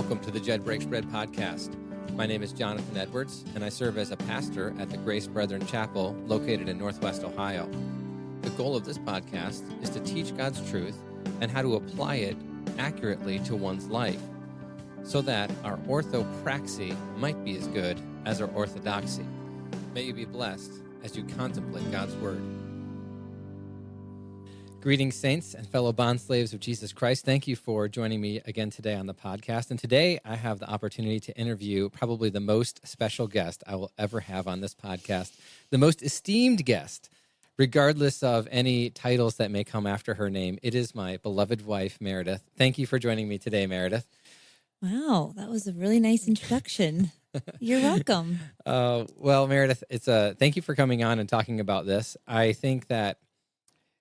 Welcome to the Jed Breaks Bread podcast. My name is Jonathan Edwards, and I serve as a pastor at the Grace Brethren Chapel located in Northwest Ohio. The goal of this podcast is to teach God's truth and how to apply it accurately to one's life so that our orthopraxy might be as good as our orthodoxy. May you be blessed as you contemplate God's word. Greetings, saints and fellow bondslaves of Jesus Christ. Thank you for joining me again today on the podcast. And today I have the opportunity to interview probably the most special guest I will ever have on this podcast, the most esteemed guest, regardless of any titles that may come after her name. It is my beloved wife, Meredith. Thank you for joining me today, Meredith. Wow, that was a really nice introduction. You're welcome. Well, Meredith, thank you for coming on and talking about this. I think that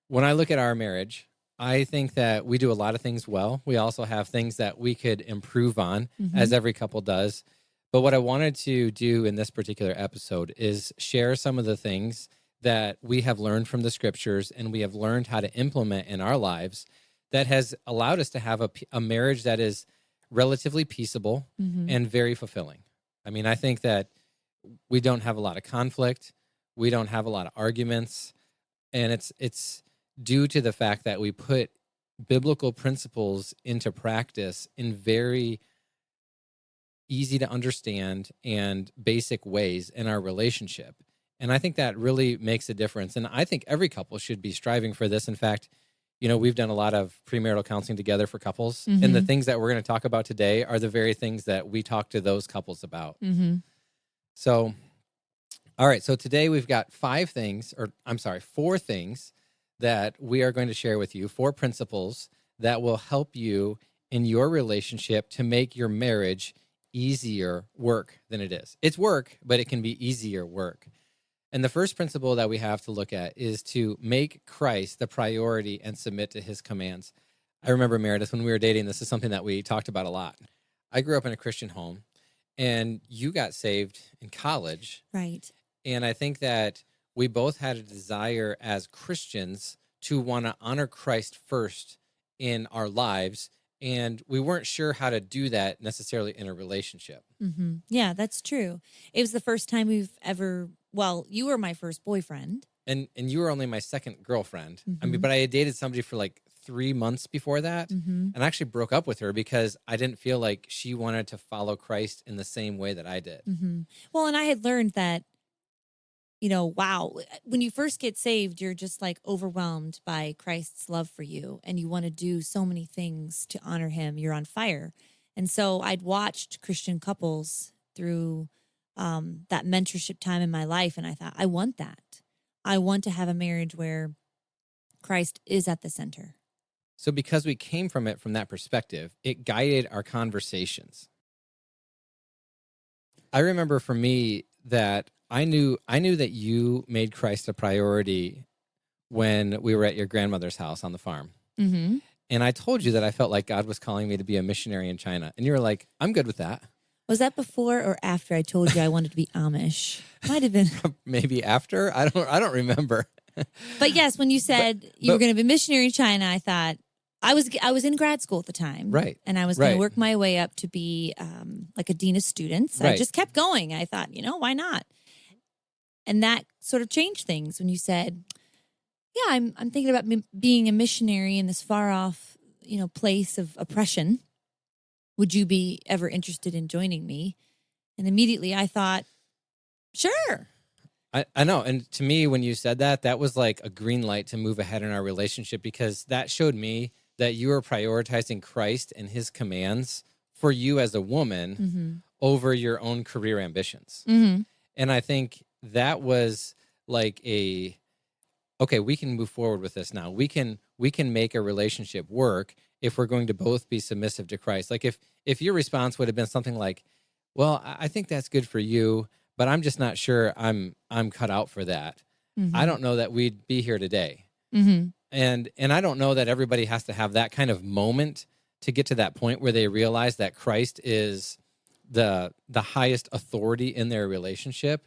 when I look at our marriage, I think that we do a lot of things well. We also have things that we could improve on, as every couple does. But what I wanted to do in this particular episode is share some of the things that we have learned from the scriptures and we have learned how to implement in our lives that has allowed us to have a marriage that is relatively peaceable and very fulfilling. I mean, I think that we don't have a lot of conflict. We don't have a lot of arguments. And it's due to the fact that we put biblical principles into practice in very easy to understand and basic ways in our relationship. And I think that really makes a difference. And I think every couple should be striving for this. In fact, you know, we've done a lot of premarital counseling together for couples. And the things that we're going to talk about today are the very things that we talk to those couples about. So, all right. So today we've got four things that we are going to share with you, 4 principles that will help you in your relationship to make your marriage easier work than it is. It's work, but it can be easier work. And the first principle that we have to look at is to make Christ the priority and submit to his commands. I remember, Meredith, when we were dating, this is something that we talked about a lot. I grew up in a Christian home, and you got saved in college. Right. And I think that we both had a desire as Christians to want to honor Christ first in our lives, and we weren't sure how to do that necessarily in a relationship. Yeah, that's true. It was the first time you were my first boyfriend. And you were only my second girlfriend. I mean, but I had dated somebody for like 3 months before that, and I actually broke up with her because I didn't feel like she wanted to follow Christ in the same way that I did. Well, and I had learned that, when you first get saved, you're just like overwhelmed by Christ's love for you, and you want to do so many things to honor him. You're on fire. And so I'd watched Christian couples through that mentorship time in my life, and I thought, I want that. I want to have a marriage where Christ is at the center. So because we came from it from that perspective, it guided our conversations. I remember for me that I knew that you made Christ a priority when we were at your grandmother's house on the farm. And I told you that I felt like God was calling me to be a missionary in China. And you were like, I'm good with that. Was that before or after I told you I wanted to be Amish? Might have been. Maybe after. I don't remember. But yes, when you said you were going to be a missionary in China, I thought I was in grad school at the time. Right. And I was going to work my way up to be like a dean of students. Right. I just kept going. I thought, why not? And that sort of changed things when you said, yeah, I'm thinking about being a missionary in this far off, place of oppression. Would you be ever interested in joining me? And immediately I thought, sure. I know. And to me, when you said that, that was like a green light to move ahead in our relationship, because that showed me that you were prioritizing Christ and his commands for you as a woman over your own career ambitions. And I think that was like okay, we can move forward with this now. We can make a relationship work if we're going to both be submissive to Christ. Like if your response would have been something like, well, I think that's good for you, but I'm just not sure I'm cut out for that. I don't know that we'd be here today. And I don't know that everybody has to have that kind of moment to get to that point where they realize that Christ is the highest authority in their relationship.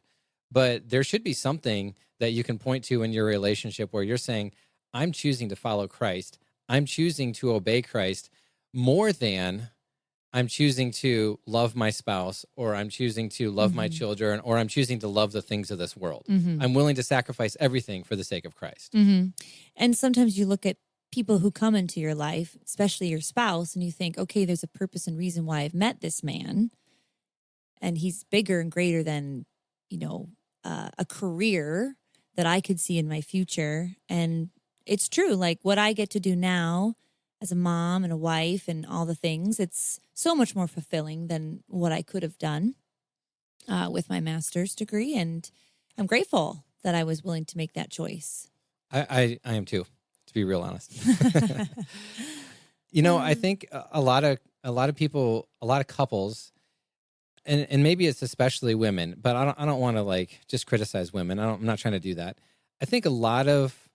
But there should be something that you can point to in your relationship where you're saying, I'm choosing to follow Christ. I'm choosing to obey Christ more than I'm choosing to love my spouse, or I'm choosing to love my Mm-hmm. children, or I'm choosing to love the things of this world. Mm-hmm. I'm willing to sacrifice everything for the sake of Christ. Mm-hmm. And sometimes you look at people who come into your life, especially your spouse, and you think, okay, there's a purpose and reason why I've met this man, and he's bigger and greater than, you know, a career that I could see in my future. And it's true. Like what I get to do now as a mom and a wife and all the things, it's so much more fulfilling than what I could have done with my master's degree. And I'm grateful that I was willing to make that choice. I am too, to be real honest. I think a lot of people, a lot of couples, and maybe it's especially women, but I don't want to like just criticize women. I'm not trying to do that. I think a lot of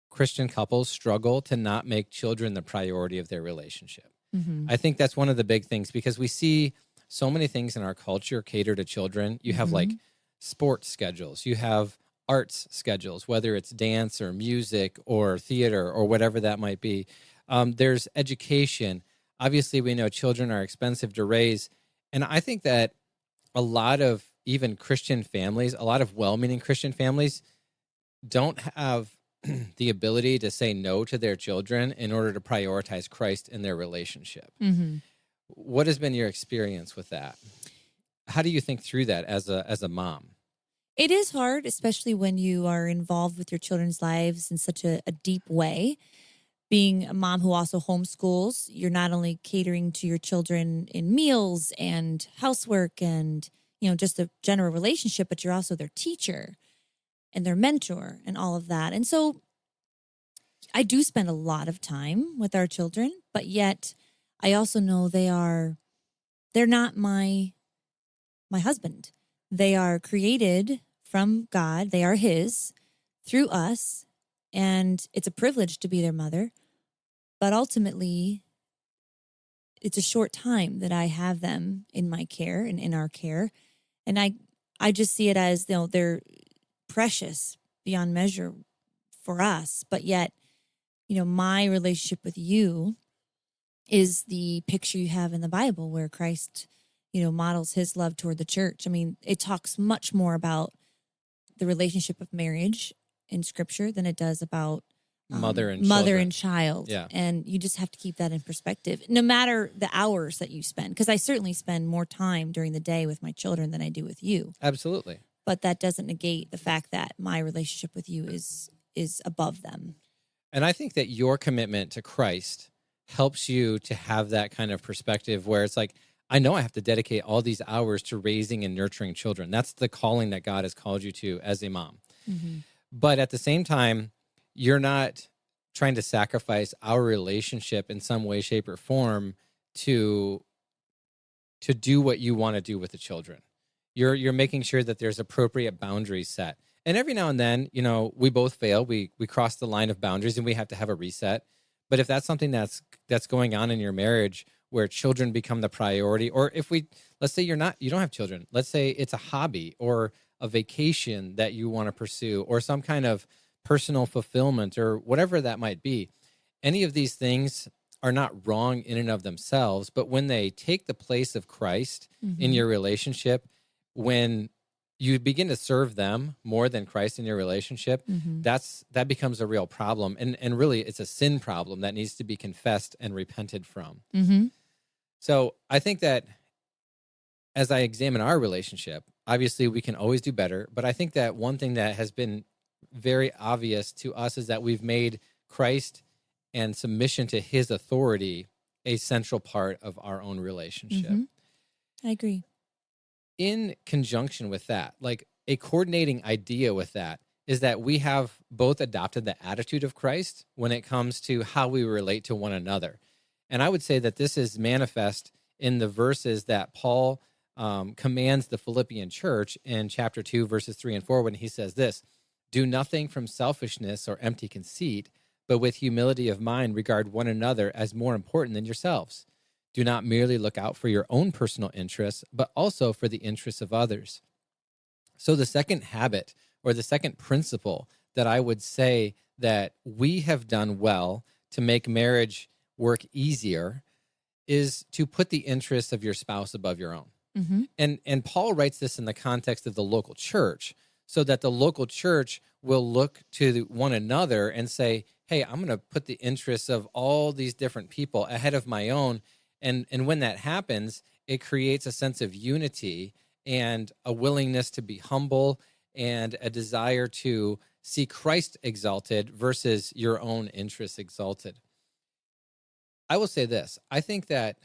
Christian couples struggle to not make children the priority of their relationship. Mm-hmm. I think that's one of the big things, because we see so many things in our culture cater to children. You have like sports schedules, you have arts schedules, whether it's dance or music or theater or whatever that might be. There's education. Obviously, we know children are expensive to raise. And I think that a lot of even Christian families, a lot of well-meaning Christian families don't have the ability to say no to their children in order to prioritize Christ in their relationship. Mm-hmm. What has been your experience with that? How do you think through that as a mom? It is hard, especially when you are involved with your children's lives in such a deep way. Being a mom who also homeschools, you're not only catering to your children in meals and housework and, just a general relationship, but you're also their teacher and their mentor and all of that. And so I do spend a lot of time with our children, but yet I also know they're not my husband. They are created from God. They are his through us. And it's a privilege to be their mother. But ultimately, it's a short time that I have them in my care and in our care. And I just see it as, they're precious beyond measure for us. But yet, my relationship with you is the picture you have in the Bible where Christ, models his love toward the church. I mean, it talks much more about the relationship of marriage in scripture than it does about Mother and child. Yeah. And you just have to keep that in perspective, no matter the hours that you spend. Because I certainly spend more time during the day with my children than I do with you. Absolutely. But that doesn't negate the fact that my relationship with you is above them. And I think that your commitment to Christ helps you to have that kind of perspective where it's like, I know I have to dedicate all these hours to raising and nurturing children. That's the calling that God has called you to as a mom. Mm-hmm. But at the same time, you're not trying to sacrifice our relationship in some way, shape, or form to do what you want to do with the children. You're making sure that there's appropriate boundaries set. And every now and then, we both fail. We cross the line of boundaries and we have to have a reset. But if that's something that's going on in your marriage where children become the priority, or if let's say you don't have children, let's say it's a hobby or a vacation that you want to pursue or some kind of personal fulfillment or whatever that might be, any of these things are not wrong in and of themselves, but when they take the place of Christ in your relationship, when you begin to serve them more than Christ in your relationship, that becomes a real problem. And really, it's a sin problem that needs to be confessed and repented from. Mm-hmm. So I think that as I examine our relationship, obviously we can always do better. But I think that one thing that has been very obvious to us is that we've made Christ and submission to his authority a central part of our own relationship. I agree. In conjunction with that, like a coordinating idea with that is that we have both adopted the attitude of Christ when it comes to how we relate to one another. And I would say that this is manifest in the verses that Paul commands the Philippian church in chapter 2, verses 3 and 4, when he says this: "Do nothing from selfishness or empty conceit, but with humility of mind regard one another as more important than yourselves. Do not merely look out for your own personal interests, but also for the interests of others." So the second habit or the second principle that I would say that we have done well to make marriage work easier is to put the interests of your spouse above your own. Mm-hmm. And Paul writes this in the context of the local church, so that the local church will look to one another and say, hey, I'm going to put the interests of all these different people ahead of my own. And when that happens, it creates a sense of unity and a willingness to be humble and a desire to see Christ exalted versus your own interests exalted. I will say this. I think that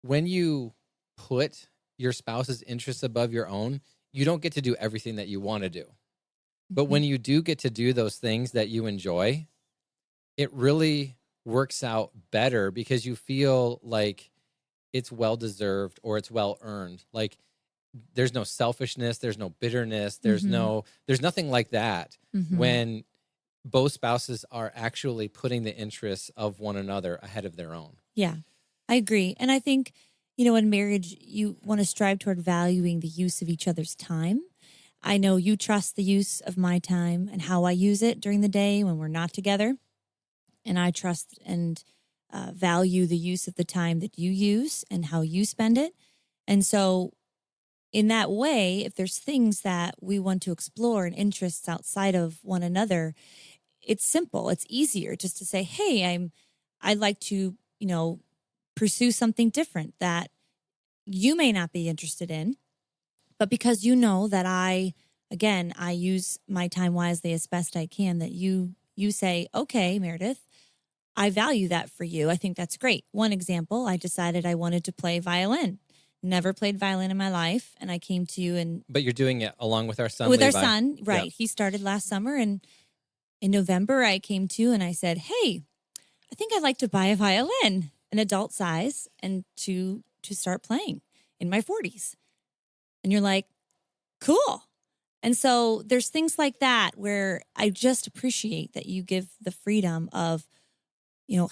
when you put your spouse's interests above your own, you don't get to do everything that you want to do. But when you do get to do those things that you enjoy, it really works out better because you feel like it's well-deserved or it's well-earned. Like there's no selfishness, there's no bitterness, there's nothing like that when both spouses are actually putting the interests of one another ahead of their own. Yeah, I agree. And I think, in marriage, you want to strive toward valuing the use of each other's time. I know you trust the use of my time and how I use it during the day when we're not together. And I trust and value the use of the time that you use and how you spend it. And so in that way, if there's things that we want to explore and interests outside of one another, it's simple. It's easier just to say, hey, I'd like to, pursue something different that you may not be interested in. But because you know that I use my time wisely as best I can, that you say, okay, Meredith, I value that for you. I think that's great. One example, I decided I wanted to play violin. Never played violin in my life. And I came to you and... But you're doing it along with our son, With Levi. our son, right. Yeah. He started last summer. And in November, I came to you and I said, hey, I think I'd like to buy a violin, an adult size, and to start playing in my 40s. And you're like, cool. And so there's things like that where I just appreciate that you give the freedom of,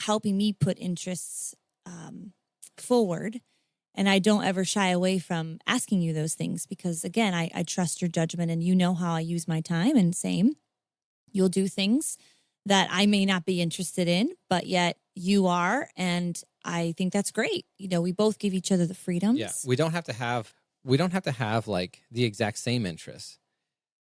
helping me put interests forward. And I don't ever shy away from asking you those things because, again, I trust your judgment and you know how I use my time. And same, you'll do things that I may not be interested in, but yet you are. And I think that's great. We both give each other the freedoms. Yeah, we don't have to have like the exact same interests.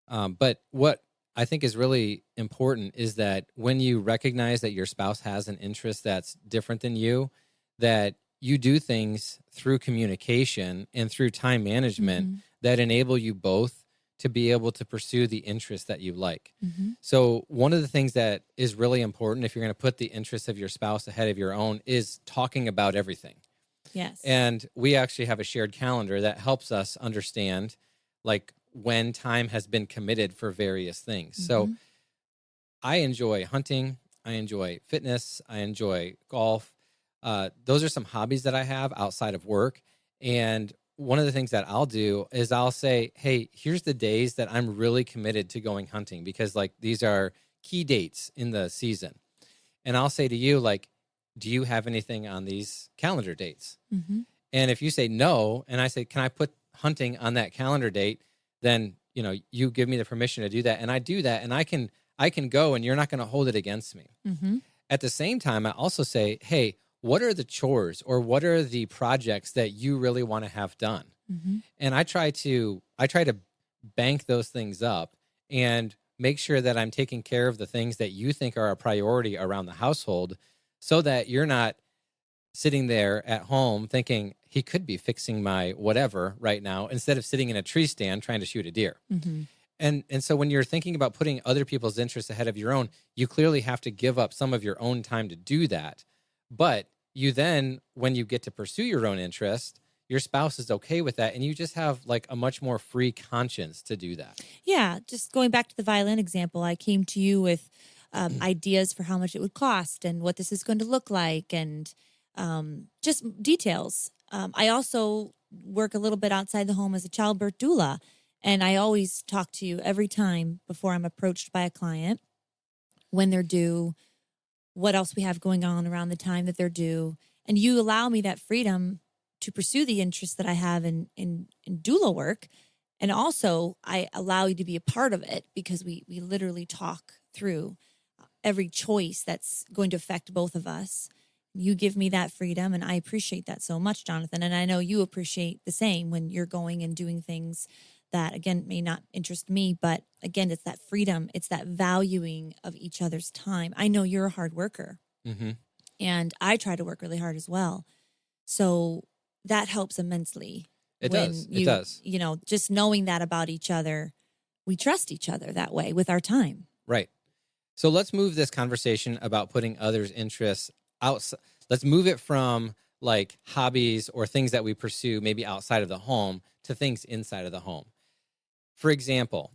But what I think is really important is that when you recognize that your spouse has an interest that's different than you, that you do things through communication and through time management that enable you both to be able to pursue the interests that you like. So one of the things that is really important if you're going to put the interests of your spouse ahead of your own is talking about everything. Yes. And we actually have a shared calendar that helps us understand like when time has been committed for various things. So I enjoy hunting. I enjoy fitness. I enjoy golf. Those are some hobbies that I have outside of work. And one of the things that I'll do is I'll say, hey, here's the days that I'm really committed to going hunting because like these are key dates in the season. And I'll say to you, like, do you have anything on these calendar dates? And if you say no, and I say, can I put hunting on that calendar date? Then, you give me the permission to do that. And I do that and I can go and you're not going to hold it against me. At the same time, I also say, hey, what are the chores or what are the projects that you really want to have done? And I try to bank those things up and make sure that I'm taking care of the things that you think are a priority around the household so that you're not sitting there at home thinking he could be fixing my whatever right now instead of sitting in a tree stand trying to shoot a deer. And so when you're thinking about putting other people's interests ahead of your own, you clearly have to give up some of your own time to do that. But you then, when you get to pursue your own interest, your spouse is okay with that. And you just have like a much more free conscience to do that. Yeah. Just going back to the violin example, I came to you with ideas for how much it would cost and what this is going to look like and just details. I also work a little bit outside the home as a childbirth doula. And I always talk to you every time before I'm approached by a client, when they're due, what else we have going on around the time that they're due. And you allow me that freedom to pursue the interests that I have in doula work. And also I allow you to be a part of it because we literally talk through every choice that's going to affect both of us. You give me that freedom, and I appreciate that so much, Jonathan. And I know you appreciate the same when you're going and doing things that, again, may not interest me. But again, it's that freedom. It's that valuing of each other's time. I know you're a hard worker, Mm-hmm. and I try to work really hard as well. So that helps immensely. It does. It does. You know, just knowing that about each other, we trust each other that way with our time. Right. So let's move this conversation about putting others' interests outside. Let's move it from like hobbies or things that we pursue maybe outside of the home to things inside of the home. For example,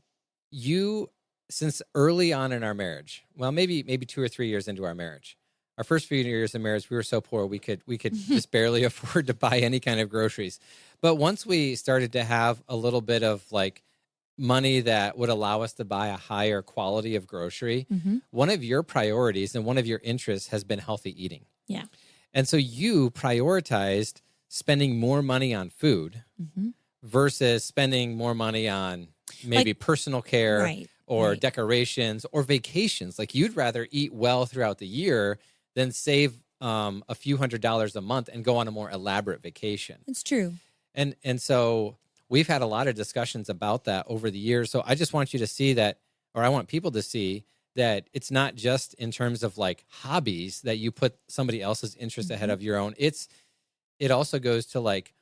since early on in our marriage, well, maybe 2 or 3 years into our marriage, our first few years of marriage, we were so poor we could just barely afford to buy any kind of groceries. But once we started to have a little bit of like money that would allow us to buy a higher quality of grocery, one of your priorities and one of your interests has been healthy eating. Yeah. And so you prioritized spending more money on food versus spending more money on maybe personal care or decorations or vacations. Like you'd rather eat well throughout the year than save a few $100s a month and go on a more elaborate vacation. It's true. And so we've had a lot of discussions about that over the years. So I just want you to see that, or I want people to see that it's not just in terms of like hobbies that you put somebody else's interest ahead of your own. It also goes to like,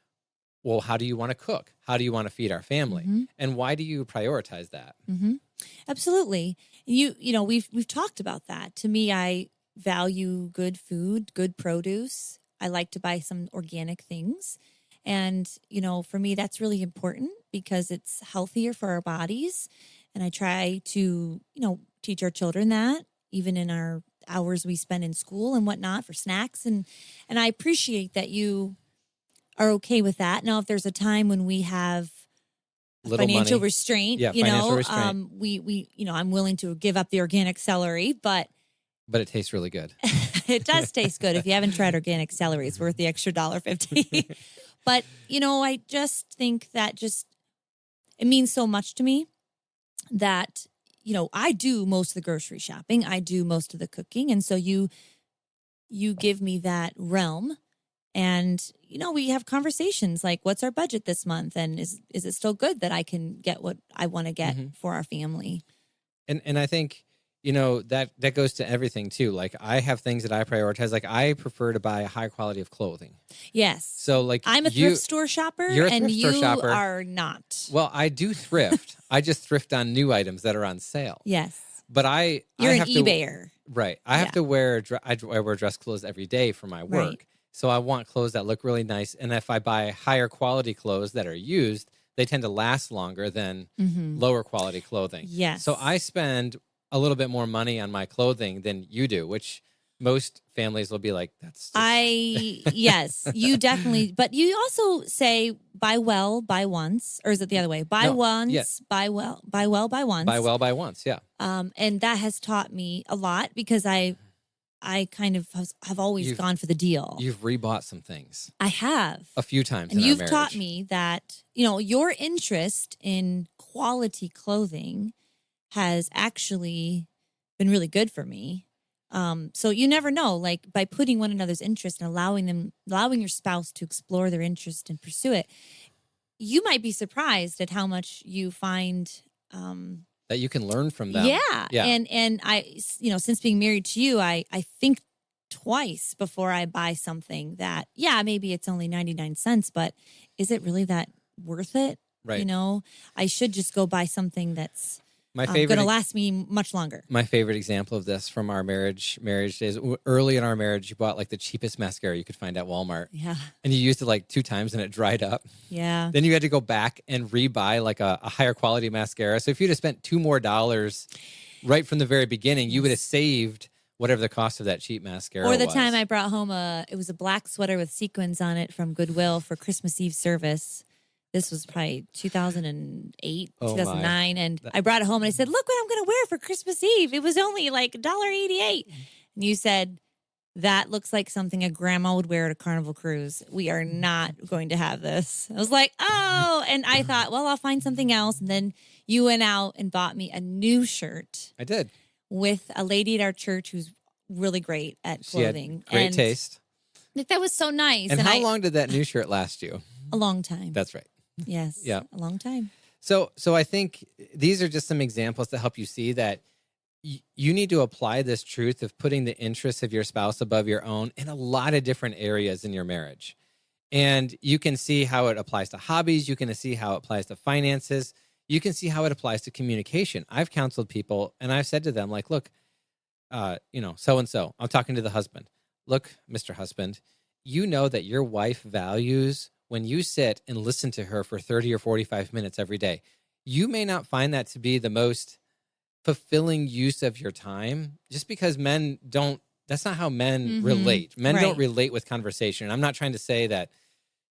well, how do you want to cook? How do you want to feed our family? And why do you prioritize that? Absolutely. You know, we've talked about that. To me, I value good food, good produce. I like to buy some organic things. And, you know, for me, that's really important because it's healthier for our bodies. And I try to, you know, teach our children that even in our hours we spend in school and whatnot for snacks. And I appreciate that you are okay with that. Now, if there's a time when we have financial restraint, you know, we, you know, I'm willing to give up the organic celery, but it tastes really good. It does taste good. If you haven't tried organic celery, it's worth the extra $1.50. But, you know, I just think that it means so much to me that, you know, I do most of the grocery shopping. I do most of the cooking. And so you give me that realm. And, you know, we have conversations like, what's our budget this month? And is it still good that I can get what I want to get for our family? And I think, you know, that goes to everything too. Like I have things that I prioritize. Like I prefer to buy a high quality of clothing. Yes. So like I'm a thrift store shopper and you are not. Well, I do thrift. I just thrift on new items that are on sale. Yes. But you're an eBayer. Right. I have to wear, I wear dress clothes every day for my work. Right. So I want clothes that look really nice. And if I buy higher quality clothes that are used, they tend to last longer than lower quality clothing. Yes. So I spend a little bit more money on my clothing than you do, which most families will be like, that's just... yes, you definitely, but you also say buy well, buy once, or is it the other way? Buy once, buy well, buy once. Buy well, buy once, yeah. And that has taught me a lot because I kind of have always gone for the deal. You've rebought some things. I have. A few times and in you've our marriage. taught me that, you know, your interest in quality clothing has actually been really good for me. So you never know, like by putting one another's interest and allowing your spouse to explore their interest and pursue it, you might be surprised at how much you find that you can learn from them. Yeah. And I, you know, since being married to you, I think twice before I buy something that, yeah, maybe it's only 99 cents, but is it really that worth it? Right. You know, I should just go buy something that's going to last me much longer. My favorite example of this from our marriage days, early in our marriage, you bought like the cheapest mascara you could find at Walmart. Yeah. And you used it like 2 times and it dried up. Yeah. Then you had to go back and rebuy like a higher quality mascara. So if you'd have spent $2 more right from the very beginning, you would have saved whatever the cost of that cheap mascara was. Or the time I brought home it was a black sweater with sequins on it from Goodwill for Christmas Eve service. This was probably 2008, 2009. And I brought it home and I said, look what I'm going to wear for Christmas Eve. It was only like $1.88. And you said, that looks like something a grandma would wear at a Carnival cruise. We are not going to have this. I was like, oh. And I thought, well, I'll find something else. And then you went out and bought me a new shirt. I did. With a lady at our church who's really great at clothing. She had great taste. Like, that was so nice. And how long did that new shirt last you? A long time. That's right. Yes. Yeah. A long time. So I think these are just some examples to help you see that you need to apply this truth of putting the interests of your spouse above your own in a lot of different areas in your marriage. And you can see how it applies to hobbies. You can see how it applies to finances. You can see how it applies to communication. I've counseled people and I've said to them, like, look, so-and-so, I'm talking to the husband. Look, Mr. Husband, you know that your wife values when you sit and listen to her for 30 or 45 minutes every day. You may not find that to be the most fulfilling use of your time, just because men don't, that's not how men relate. Men don't relate with conversation. And I'm not trying to say that,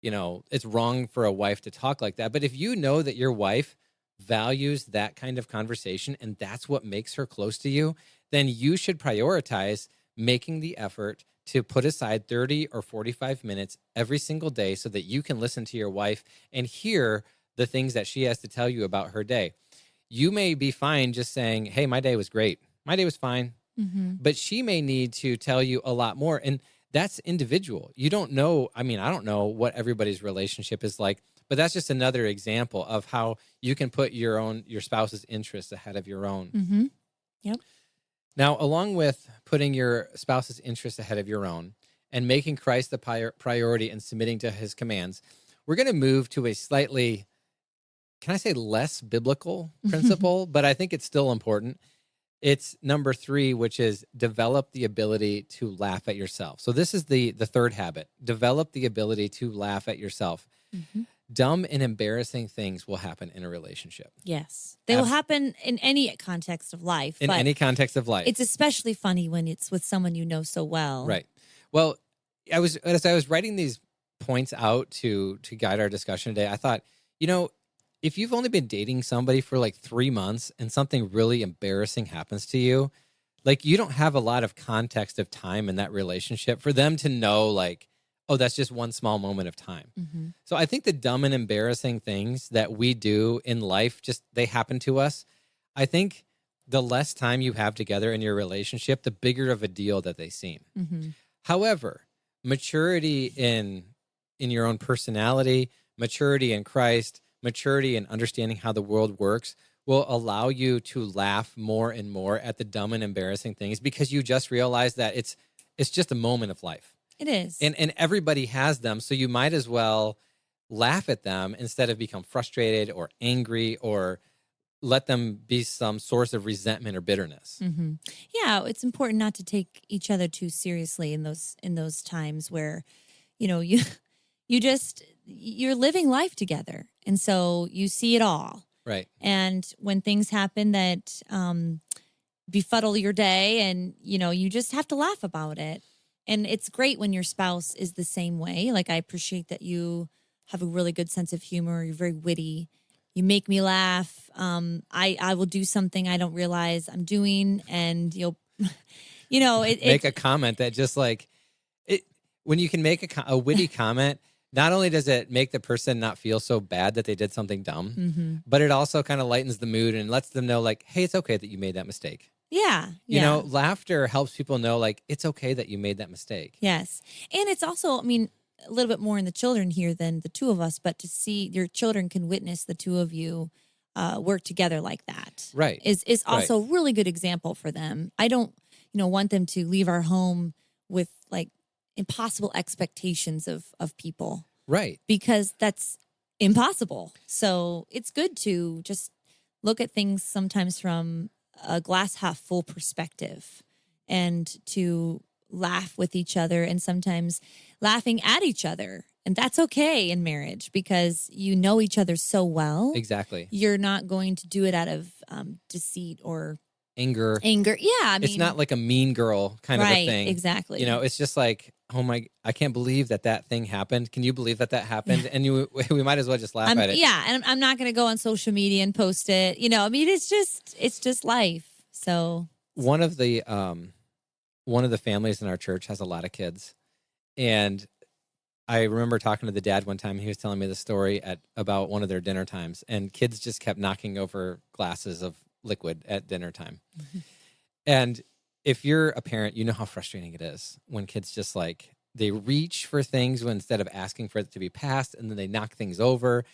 it's wrong for a wife to talk like that. But if you know that your wife values that kind of conversation and that's what makes her close to you, then you should prioritize making the effort to put aside 30 or 45 minutes every single day so that you can listen to your wife and hear the things that she has to tell you about her day. You may be fine just saying, hey, my day was great. My day was fine. But she may need to tell you a lot more. And that's individual. You don't know. I mean, I don't know what everybody's relationship is like, but that's just another example of how you can put your spouse's interests ahead of your own. Yep. Now, along with putting your spouse's interests ahead of your own and making Christ the priority and submitting to his commands, we're going to move to a slightly, can I say, less biblical principle, but I think it's still important. It's number 3, which is develop the ability to laugh at yourself. So this is the third habit. Develop the ability to laugh at yourself. Dumb and embarrassing things will happen in a relationship. Yes. They will happen in any context of life. In any context of life. It's especially funny when it's with someone you know so well. Right. Well, as I was writing these points out to guide our discussion today, I thought, if you've only been dating somebody for like 3 months and something really embarrassing happens to you, like, you don't have a lot of context of time in that relationship for them to know, like, oh, that's just one small moment of time. So I think the dumb and embarrassing things that we do in life, just they happen to us. I think the less time you have together in your relationship, the bigger of a deal that they seem. However, maturity in your own personality, maturity in Christ, maturity in understanding how the world works will allow you to laugh more and more at the dumb and embarrassing things, because you just realize that it's just a moment of life. It is. And everybody has them, so you might as well laugh at them instead of become frustrated or angry or let them be some source of resentment or bitterness. Yeah, it's important not to take each other too seriously in those times where, you're living life together, and so you see it all. Right. And when things happen that befuddle your day, and you just have to laugh about it. And it's great when your spouse is the same way. Like, I appreciate that you have a really good sense of humor. You're very witty. You make me laugh. I will do something I don't realize I'm doing, and you'll, make a comment that just like it. When you can make a witty comment, not only does it make the person not feel so bad that they did something dumb, but it also kind of lightens the mood and lets them know, like, hey, it's okay that you made that mistake. Yeah. Laughter helps people know, like, it's okay that you made that mistake. Yes. And it's also, a little bit more in the children here than the two of us, but to see your children can witness the two of you work together like that. Right. Is also a really good example for them. I don't, want them to leave our home with like impossible expectations of people. Right. Because that's impossible. So it's good to just look at things sometimes from a glass half full perspective, and to laugh with each other, and sometimes laughing at each other. And that's okay in marriage, because you know each other so well. Exactly. You're not going to do it out of deceit or anger. Yeah. It's not like a mean girl kind of a thing. Exactly. It's just like, I can't believe that thing happened. Can you believe that happened? Yeah. And we might as well just laugh at it. Yeah. And I'm not going to go on social media and post it. It's just life. So one of the families in our church has a lot of kids. And I remember talking to the dad one time. He was telling me the story about one of their dinner times, and kids just kept knocking over glasses of liquid at dinner time. And if you're a parent, you know how frustrating it is when kids just like, they reach for things instead of asking for it to be passed, and then they knock things over.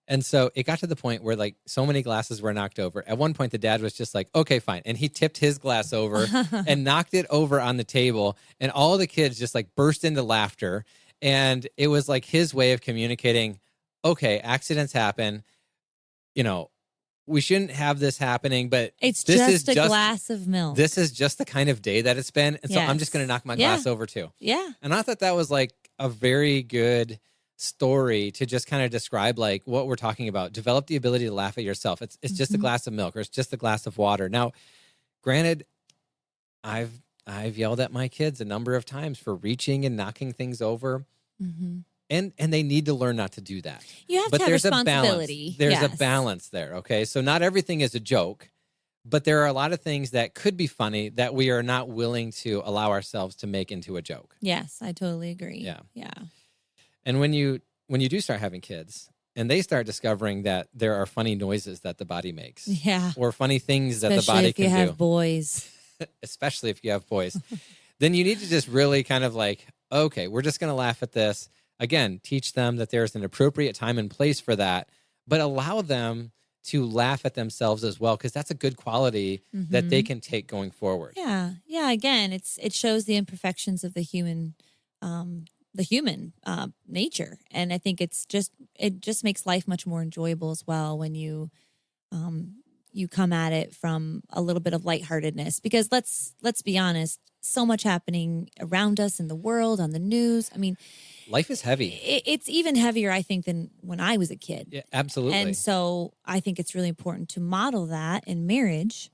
And so it got to the point where like so many glasses were knocked over. At one point, the dad was just like, okay, fine. And he tipped his glass over and knocked it over on the table. And all the kids just like burst into laughter. And it was like his way of communicating, okay, accidents happen. You know, we shouldn't have this happening, but It's this just is a glass of milk. this is just the kind of day that it's been. And so I'm just going to knock my glass over too. Yeah. And I thought that was like a very good story to just kind of describe like what we're talking about. Develop the ability to laugh at yourself. It's just a glass of milk, or it's just a glass of water. Now, granted, I've yelled at my kids a number of times for reaching and knocking things over. And they need to learn not to do that. You have to have responsibility. There's a balance there, okay? So not everything is a joke, but there are a lot of things that could be funny that we are not willing to allow ourselves to make into a joke. Yes, I totally agree. Yeah. And when you do start having kids and they start discovering that there are funny noises that the body makes. Yeah. Or funny things that the Especially body if you can have do. boys. Especially if you have boys. Then you need to just really kind of like, okay, we're just going to laugh at this. Again, teach them that there's an appropriate time and place for that, but allow them to laugh at themselves as well, because that's a good quality that they can take going forward. Yeah. Again, it shows the imperfections of the human nature, and I think it just makes life much more enjoyable as well when you come at it from a little bit of lightheartedness. Because let's be honest, so much happening around us in the world, on the news. I mean, life is heavy. It's even heavier, I think, than when I was a kid. Yeah, absolutely. And so I think it's really important to model that in marriage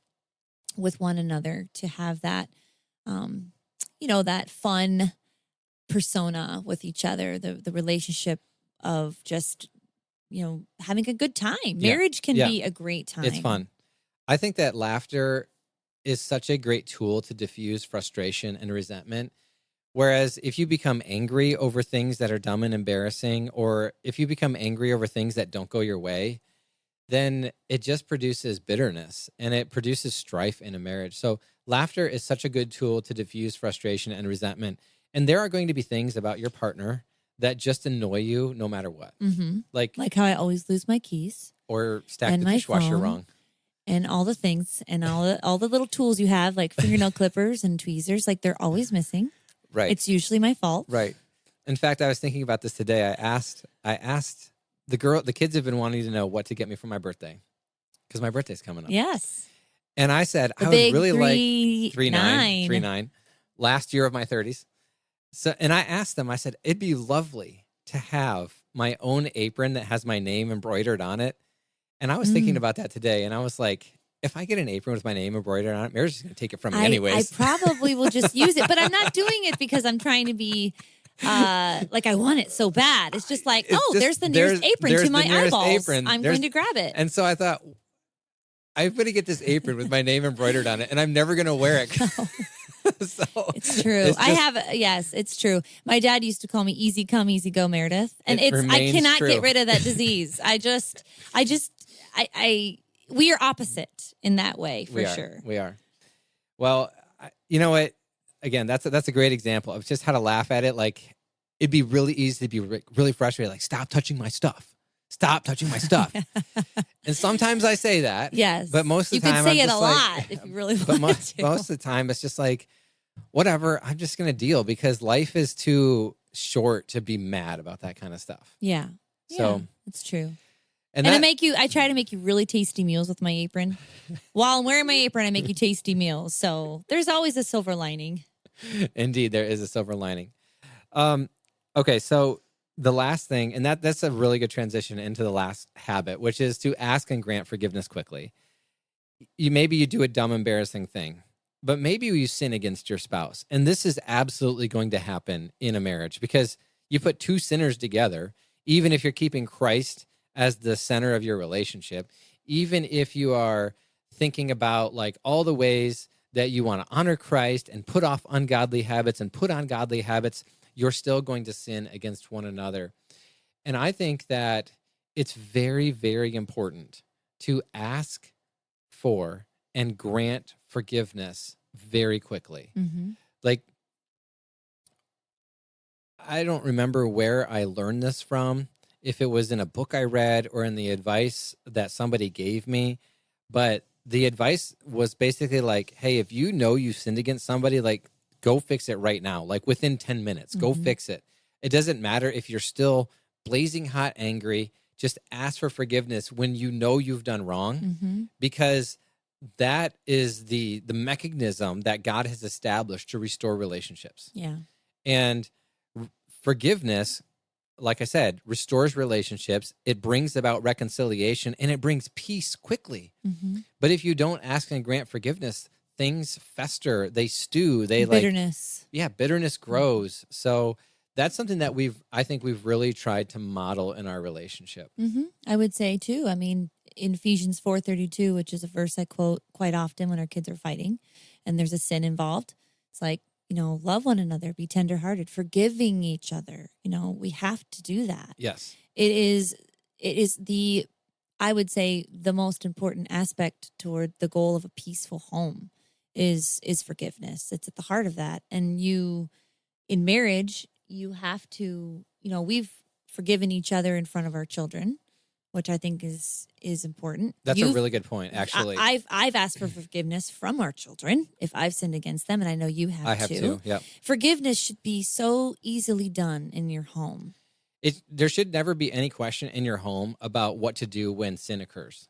with one another, to have that, that fun persona with each other, the relationship of just, having a good time. Marriage can be a great time. It's fun. I think that laughter is such a great tool to diffuse frustration and resentment. Whereas if you become angry over things that are dumb and embarrassing, or if you become angry over things that don't go your way, then it just produces bitterness and it produces strife in a marriage. So laughter is such a good tool to diffuse frustration and resentment. And there are going to be things about your partner that just annoy you no matter what. Like how I always lose my keys. Or stack the dishwasher wrong. And all the things and all the little tools you have, like fingernail clippers and tweezers, like they're always missing. Right. It's usually my fault. Right. In fact, I was thinking about this today. I asked the kids have been wanting to know what to get me for my birthday, because my birthday's coming up. Yes. And I said, I would really like 3-9, last year of my 30s. So, and I asked them, I said, it'd be lovely to have my own apron that has my name embroidered on it. And I was thinking about that today, and I was like, if I get an apron with my name embroidered on it, Mary's just going to take it from me anyways. I probably will just use it, but I'm not doing it because I'm trying to be like I want it so bad. It's just like, there's the nearest apron to my eyeballs. I'm going to grab it. And so I thought, I'm going to get this apron with my name embroidered on it, and I'm never going to wear it. So it's true. It's true. My dad used to call me easy come, easy go, Meredith. And I cannot get rid of that disease. We are opposite in that way, for sure. We are. Well, you know what? Again, that's a great example of just how to laugh at it. Like, it'd be really easy to be really frustrated. Like, stop touching my stuff. Stop touching my stuff. And sometimes I say that. Yes. But most of the time, you could say it a lot if you really wanted to. Most of the time, it's just like, whatever. I'm just going to deal, because life is too short to be mad about that kind of stuff. Yeah. So it's true. And I try to make you really tasty meals with my apron. While I'm wearing my apron, I make you tasty meals. So there's always a silver lining. Indeed, there is a silver lining. Okay, so the last thing, and that's a really good transition into the last habit, which is to ask and grant forgiveness quickly. Maybe you do a dumb, embarrassing thing, but maybe you sin against your spouse. And this is absolutely going to happen in a marriage, because you put two sinners together, even if you're keeping Christ as the center of your relationship, even if you are thinking about like all the ways that you want to honor Christ and put off ungodly habits and put on godly habits, you're still going to sin against one another. And I think that it's very, very important to ask for and grant forgiveness very quickly. Mm-hmm. Like, I don't remember where I learned this from, if it was in a book I read or in the advice that somebody gave me, but the advice was basically like, hey, if you know you sinned against somebody, like go fix it right now. Like within 10 minutes, go fix it. It doesn't matter if you're still blazing hot angry, just ask for forgiveness when you know you've done wrong, because that is the mechanism that God has established to restore relationships. Yeah. And forgiveness, like I said, restores relationships. It brings about reconciliation and it brings peace quickly. But if you don't ask and grant forgiveness, things fester, they stew, they bitterness. Bitterness grows. So that's something that I think we've really tried to model in our relationship. I would say too. I mean, in Ephesians 4:32, which is a verse I quote quite often when our kids are fighting and there's a sin involved, it's like, love one another, be tenderhearted, forgiving each other. We have to do that. Yes. It is I would say the most important aspect toward the goal of a peaceful home is forgiveness. It's at the heart of that. And in marriage, you have to, we've forgiven each other in front of our children, which I think is important. That's a really good point, actually. I've asked for forgiveness from our children if I've sinned against them, and I know you have too. I have too, yep. Forgiveness should be so easily done in your home. There should never be any question in your home about what to do when sin occurs.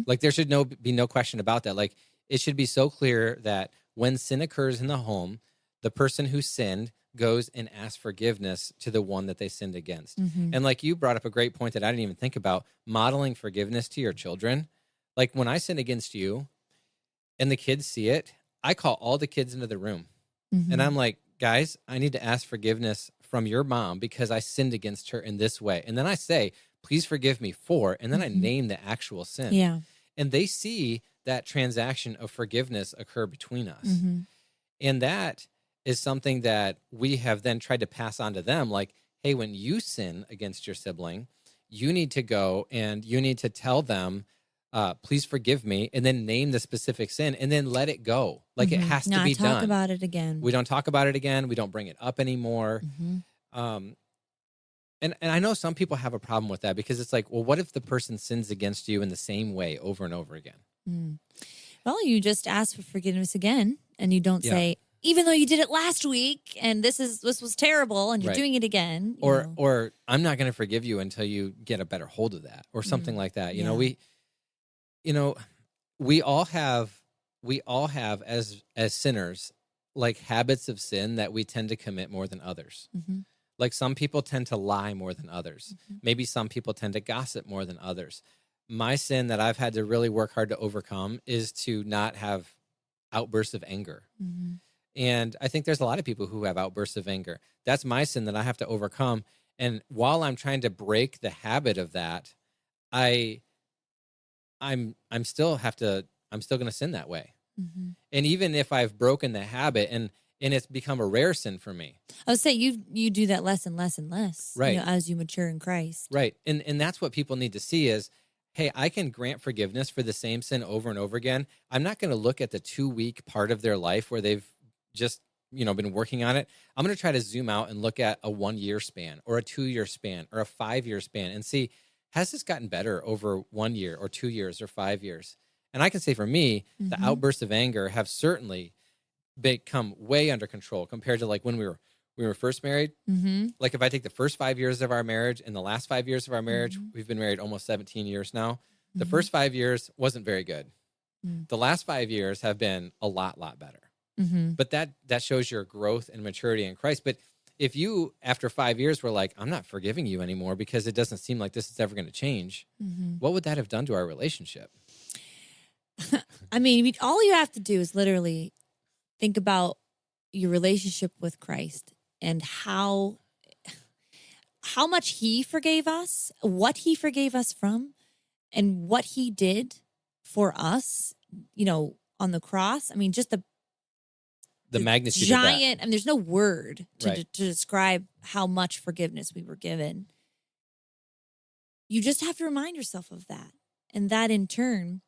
Like there should be no question about that. Like it should be so clear that when sin occurs in the home, the person who sinned goes and asks forgiveness to the one that they sinned against. And like you brought up a great point that I didn't even think about, modeling forgiveness to your children. Like when I sin against you and the kids see it, I call all the kids into the room and I'm like, guys, I need to ask forgiveness from your mom because I sinned against her in this way. And then I say, please forgive me for, and then I name the actual sin. Yeah. And they see that transaction of forgiveness occur between us. And that is something that we have then tried to pass on to them. Like, hey, when you sin against your sibling, you need to go and you need to tell them, please forgive me, and then name the specific sin and then let it go. Like it has to be done. Not talk about it again. We don't talk about it again. We don't bring it up anymore. And I know some people have a problem with that because it's like, well, what if the person sins against you in the same way over and over again? Well, you just ask for forgiveness again, and you don't say, even though you did it last week, and this was terrible, and you're doing it again. Or I'm not going to forgive you until you get a better hold of that, or something like that. We all have as sinners, like habits of sin that we tend to commit more than others. Like some people tend to lie more than others. Maybe some people tend to gossip more than others. My sin that I've had to really work hard to overcome is to not have outbursts of anger. And I think there's a lot of people who have outbursts of anger. That's my sin that I have to overcome. And while I'm trying to break the habit of that, I'm still going to sin that way. And even if I've broken the habit and it's become a rare sin for me. I would say you do that less and less and less, right? As you mature in Christ, right? And that's what people need to see is, hey, I can grant forgiveness for the same sin over and over again. I'm not going to look at the 2-week part of their life where they've just been working on it. I'm going to try to zoom out and look at a 1-year span or a 2-year span or a 5-year span and see, has this gotten better over 1 year or 2 years or 5 years? And I can say for me, the outbursts of anger have certainly become way under control compared to like when we were first married. Like if I take the first 5 years of our marriage and the last 5 years of our marriage, we've been married almost 17 years now. The first 5 years wasn't very good. The last 5 years have been a lot better. But that shows your growth and maturity in Christ. But if you, after 5 years, were like, I'm not forgiving you anymore because it doesn't seem like this is ever going to change, what would that have done to our relationship? I mean, all you have to do is literally think about your relationship with Christ and how much he forgave us, what he forgave us from, and what he did for us, on the cross. I mean, just the magnitude giant, of that. there's no word to Right. to describe how much forgiveness we were given. You just have to remind yourself of that. And that in turn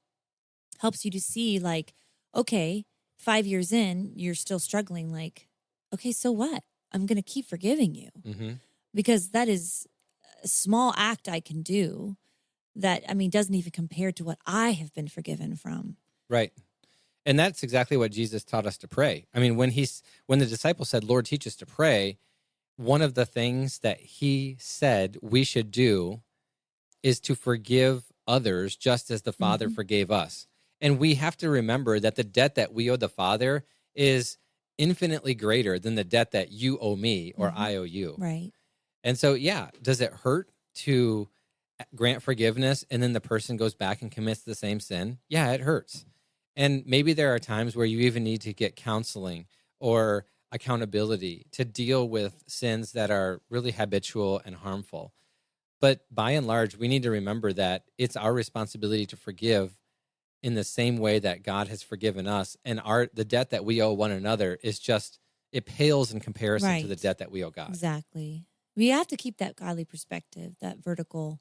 helps you to see like, okay, 5 years in, you're still struggling. Like, okay, so what? I'm going to keep forgiving you Mm-hmm. because that is a small act I can do that, I mean, doesn't even compare to what I have been forgiven from. Right. And that's exactly what Jesus taught us to pray. I mean, when the disciples said, Lord, teach us to pray, one of the things that he said we should do is to forgive others just as the Father Mhm. forgave us. And we have to remember that the debt that we owe the Father is infinitely greater than the debt that you owe me or I owe you. Right. And so, yeah, does it hurt to grant forgiveness and then the person goes back and commits the same sin? Yeah, it hurts. And maybe there are times where you even need to get counseling or accountability to deal with sins that are really habitual and harmful. But by and large, we need to remember that it's our responsibility to forgive in the same way that God has forgiven us. And the debt that we owe one another is just, it pales in comparison to the Right. debt that we owe God. Exactly. We have to keep that godly perspective, that vertical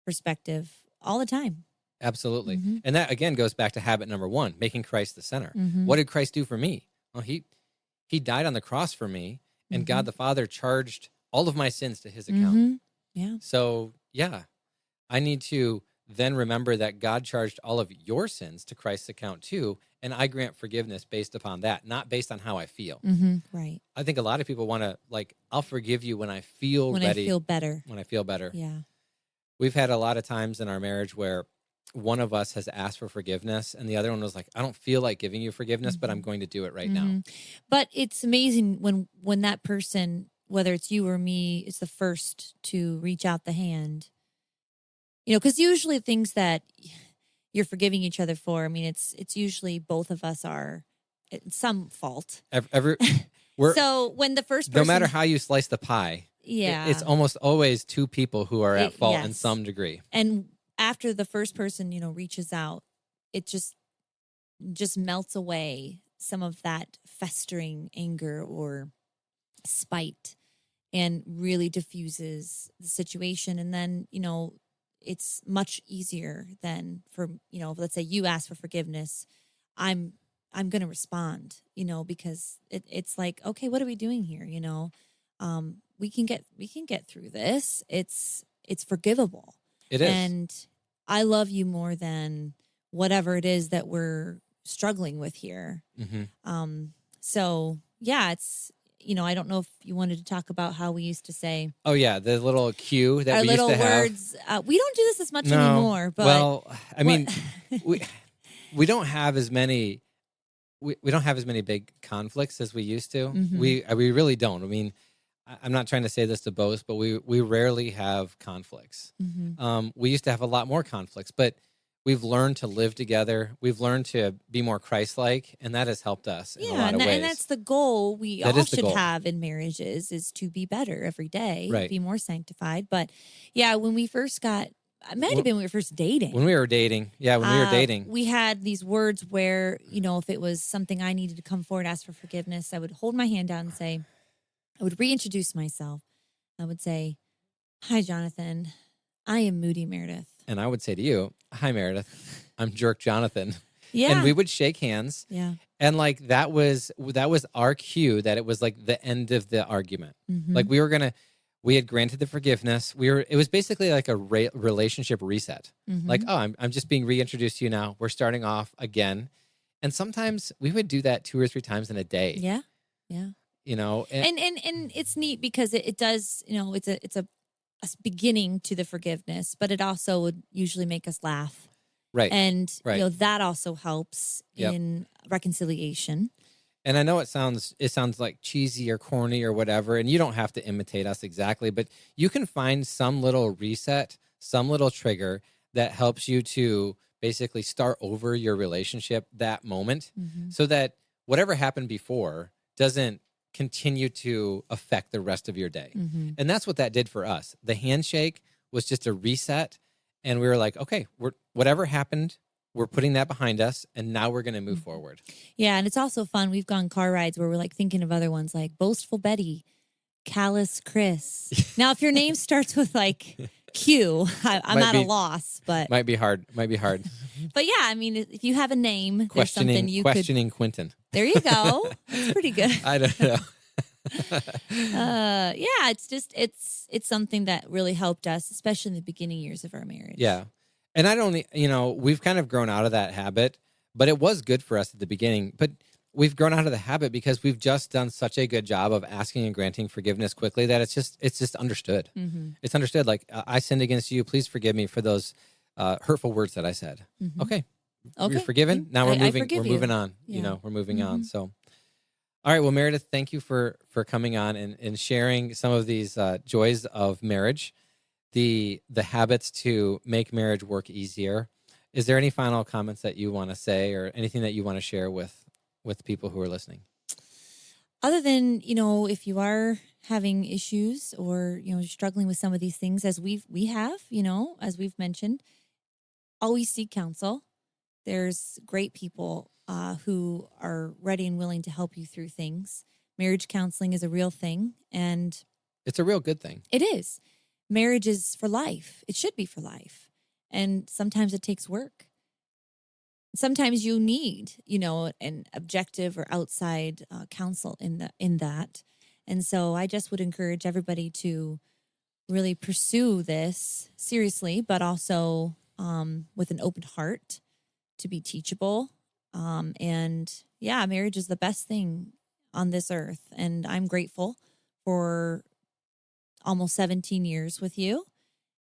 perspective all the time. Absolutely. Mhm. And that again goes back to habit number 1, making Christ the center. Mhm. What did Christ do for me? Well, he died on the cross for me, and God the Father charged all of my sins to his account. Mhm. Yeah. So, yeah, I need to then remember that God charged all of your sins to Christ's account too, and I grant forgiveness based upon that, not based on how I feel. Right. I think a lot of people want to I'll forgive you when I feel When ready, I feel better. when I feel better. Yeah. We've had a lot of times in our marriage where one of us has asked for forgiveness and the other one was like, I don't feel like giving you forgiveness, but I'm going to do it right now. But it's amazing when that person, whether it's you or me, is the first to reach out the hand. You know, because usually things that you're forgiving each other for, I mean, it's usually both of us are at some fault. So when the first person, no matter how you slice the pie, yeah, it's almost always two people who are at fault in yes. some degree. And after the first person, reaches out, it just melts away some of that festering anger or spite and really diffuses the situation. And then, it's much easier than for, let's say you ask for forgiveness. I'm going to respond, because it's like, okay, what are we doing here? We can get through this. It's forgivable. It is. And I love you more than whatever it is that we're struggling with here. So yeah, it's, I don't know if you wanted to talk about how we used to say, oh yeah, the little cue that our we little used to words. We don't do this as much have. anymore, but well, I mean, we don't have as many. We don't have as many big conflicts as we used to. We really don't. I mean, I'm not trying to say this to boast, but we rarely have conflicts. We used to have a lot more conflicts, but we've learned to live together. We've learned to be more Christ-like, and that has helped us in a lot of ways. And that's the goal we That all is the should goal. have in marriages, is to be better every day, Right. be more sanctified. But yeah, when we first got, it might have been when we were first dating. When we were dating, we had these words where, if it was something I needed to come forward, ask for forgiveness, I would hold my hand out and say, I would reintroduce myself. I would say, hi, Jonathan. I am Moody Meredith. And I would say to you, hi, Meredith. I'm Jerk Jonathan. Yeah. And we would shake hands. Yeah. And that was our cue that it was like the end of the argument. Like we had granted the forgiveness. It was basically like a relationship reset. Like, oh, I'm just being reintroduced to you now. We're starting off again. And sometimes we would do that 2 or 3 times in a day. Yeah. Yeah. And it's neat because it does, it's a beginning to the forgiveness, but it also would usually make us laugh. Right. And, right. That also helps in reconciliation. And I know it sounds like cheesy or corny or whatever, and you don't have to imitate us exactly, but you can find some little reset, some little trigger that helps you to basically start over your relationship that moment so that whatever happened before doesn't continue to affect the rest of your day. And that's what that did for us. The handshake was just a reset, and we were like, okay, whatever happened, we're putting that behind us, and now we're going to move forward. Yeah, and it's also fun. We've gone car rides where we're like thinking of other ones like Boastful Betty, Callous Chris. Now, if your name starts with like Q, I'm at a loss, but might be hard. But yeah, I mean, if you have a name, questioning Quentin. There you go. That's pretty good. I don't know. Yeah, it's something that really helped us, especially in the beginning years of our marriage. Yeah. And I don't, we've kind of grown out of that habit, but it was good for us at the beginning. But we've grown out of the habit because we've just done such a good job of asking and granting forgiveness quickly that it's just understood. Mm-hmm. It's understood. Like, I sinned against you. Please forgive me for those hurtful words that I said. Mm-hmm. Okay. Okay. You're forgiven. Now we're I moving. forgive We're you. moving on. Yeah. We're moving on. Mhm. So, all right. Well, Meredith, thank you for coming on and sharing some of these joys of marriage, the habits to make marriage work easier. Is there any final comments that you want to say, or anything that you want to share with people who are listening? Other than, if you are having issues or, struggling with some of these things, as we have, as we've mentioned, always seek counsel. There's great people who are ready and willing to help you through things. Marriage counseling is a real thing, and It's a real good thing. it is. Marriage is for life. It should be for life. And sometimes it takes work. Sometimes you need, an objective or outside counsel in that. And so I just would encourage everybody to really pursue this seriously, but also with an open heart, to be teachable. And yeah, marriage is the best thing on this earth. And I'm grateful for almost 17 years with you.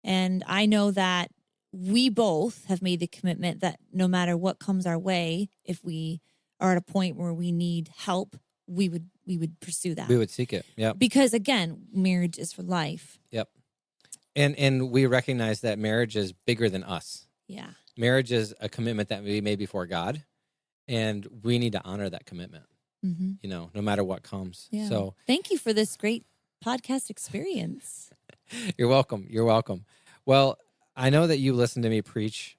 And I know that we both have made the commitment that no matter what comes our way, if we are at a point where we need help, we would pursue that. We would seek it. Yep. Because again, marriage is for life. Yep. And we recognize that marriage is bigger than us. Yeah. Marriage is a commitment that we made before God, and we need to honor that commitment. Mm-hmm. No matter what comes. Yeah. So thank you for this great podcast experience. You're welcome. You're welcome. Well, I know that you listen to me preach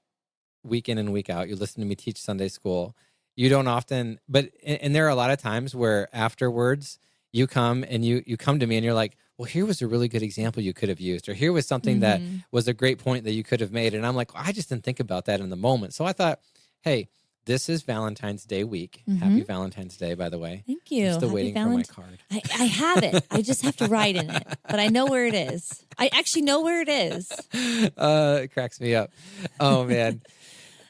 week in and week out. You listen to me teach Sunday school. You don't often, and there are a lot of times where afterwards you come and you come to me and you're like, well, here was a really good example you could have used, or here was something that was a great point that you could have made. And I'm like, I just didn't think about that in the moment. So I thought, hey, this is Valentine's Day week. Happy Valentine's Day, by the way. Thank you. I'm still waiting for my card. I have it. I just have to write in it, but I know where it is. I actually know where it is. It cracks me up. Oh, man.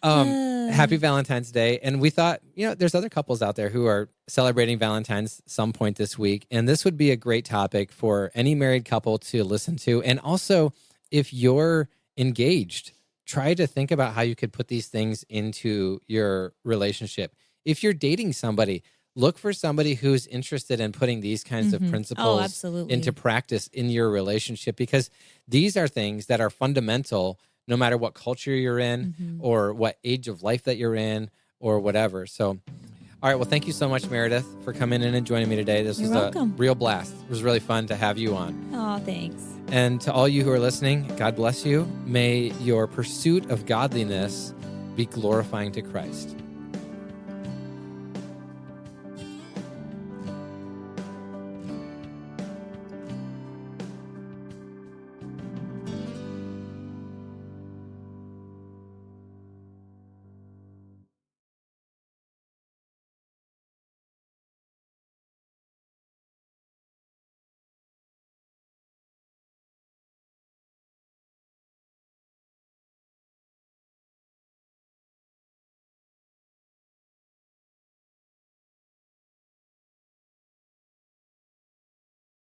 Happy Valentine's Day. And we thought, there's other couples out there who are celebrating Valentine's some point this week. And this would be a great topic for any married couple to listen to. And also, if you're engaged, try to think about how you could put these things into your relationship. If you're dating somebody, look for somebody who's interested in putting these kinds of principles into practice in your relationship, because these are things that are fundamental no matter what culture you're in or what age of life that you're in or whatever. So, all right. Well, thank you so much, Meredith, for coming in and joining me today. This was a real blast. It was really fun to have you on. Oh, thanks. And to all you who are listening, God bless you. May your pursuit of godliness be glorifying to Christ.